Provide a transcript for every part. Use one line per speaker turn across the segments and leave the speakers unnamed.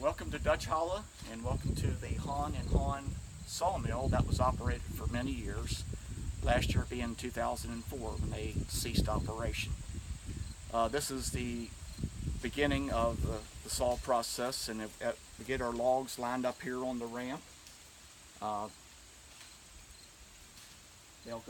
Welcome to Dutch Hollow, and welcome to the Hahn and Hahn sawmill that was operated for many years, last year being 2004 when they ceased operation. This is the beginning of the saw process, and we get our logs lined up here on the ramp. They'll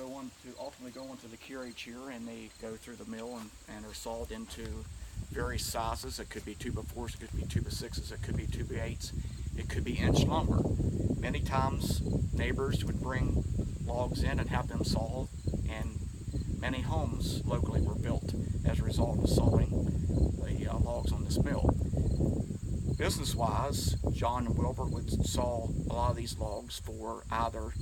ultimately go onto the carriage here, and they go through the mill and are sawed into various sizes. It could be 2x4s, it could be 2x6s, it could be 2x8s, it could be inch lumber. Many times neighbors would bring logs in and have them sawed, and many homes locally were built as a result of sawing the logs on this mill. Business-wise, John and Wilbur would saw a lot of these logs for either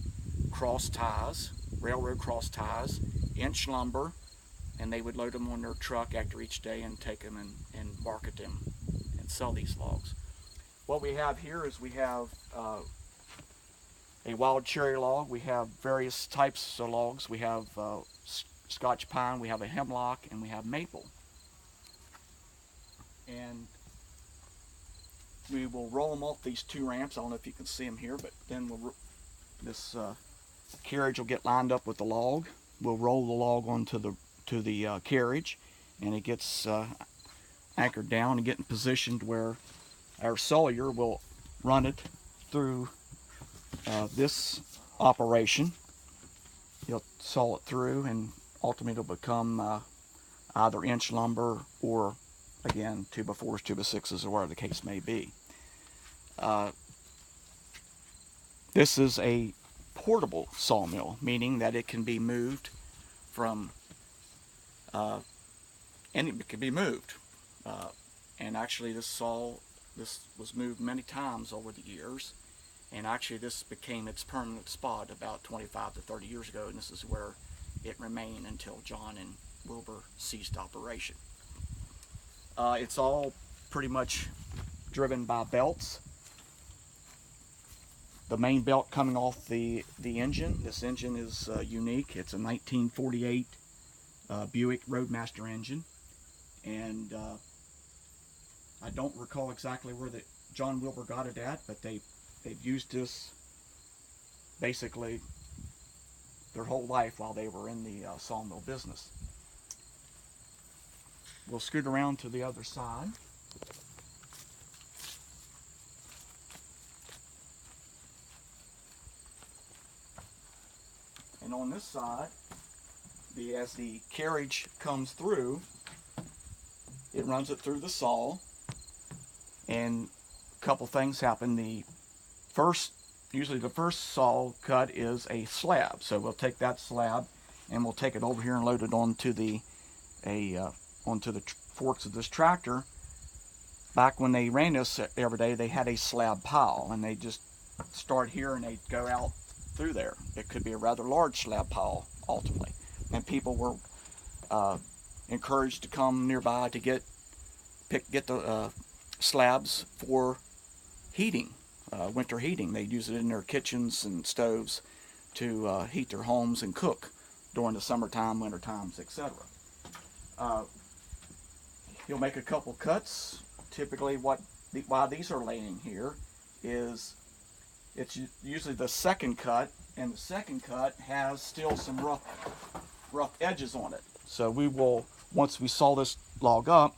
cross ties, railroad cross ties, inch lumber, and they would load them on their truck after each day and take them and market them and sell these logs. What we have here is we have a wild cherry log. We have various types of logs. We have Scotch pine, we have a hemlock, and we have maple. And we will roll them off these two ramps. I don't know if you can see them here, but then this carriage will get lined up with the log. We'll roll the log onto the carriage, and it gets anchored down and getting positioned where our sawyer will run it through this operation. He'll saw it through, and ultimately it'll become either inch lumber or, again, 2x4s, 2x6s, or whatever the case may be. This is a portable sawmill, meaning that it can be moved from it can be moved. And actually this was moved many times over the years, and actually this became its permanent spot about 25 to 30 years ago, and this is where it remained until John and Wilbur ceased operation. It's all pretty much driven by belts. The main belt coming off the engine. This engine is unique. It's a 1948 Buick Roadmaster engine, and I don't recall exactly where John Wilbur got it at, but they've used this basically their whole life while they were in the sawmill business. We'll scoot around to the other side. And on this side, as the carriage comes through, it runs it through the saw, and a couple things happen. Usually the first saw cut is a slab, so we'll take that slab and we'll take it over here and load it onto the forks of this tractor. Back when they ran this every day, they had a slab pile, and they just start here and they go out through there. It could be a rather large slab pile ultimately, and people were encouraged to come nearby to get the slabs for heating, winter heating. They use it in their kitchens and stoves to heat their homes and cook during the summertime, winter times, etc. You'll make a couple cuts. Typically, why these are laying here is it's usually the second cut, and the second cut has still some rough edges on it. So we will, once we saw this log up,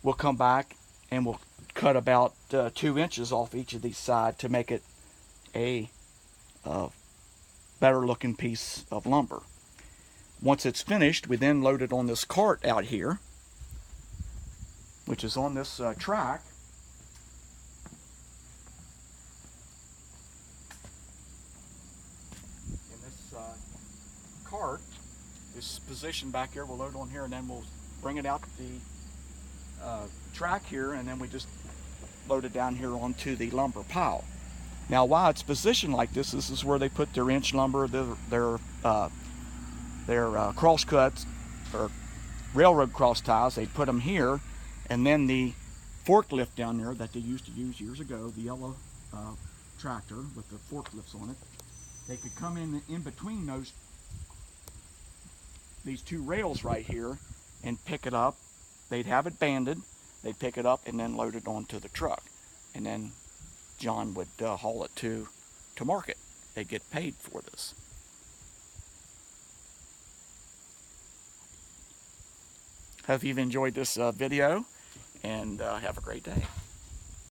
we'll come back and we'll cut about 2 inches off each of these sides to make it a better looking piece of lumber. Once it's finished, we then load it on this cart out here, which is on this track. Cart is positioned back here. We'll load on here, and then we'll bring it out the track here, and then we just load it down here onto the lumber pile. Now, why it's positioned like this is where they put their inch lumber, their cross cuts or railroad cross ties. They put them here, and then the forklift down there that they used to use years ago, the yellow tractor with the forklifts on it, they could come in between these two rails right here and pick it up. They'd have it banded, they'd pick it up and then load it onto the truck. and then John would haul it to market. They get paid for this. Hope you've enjoyed this video, and have a great day.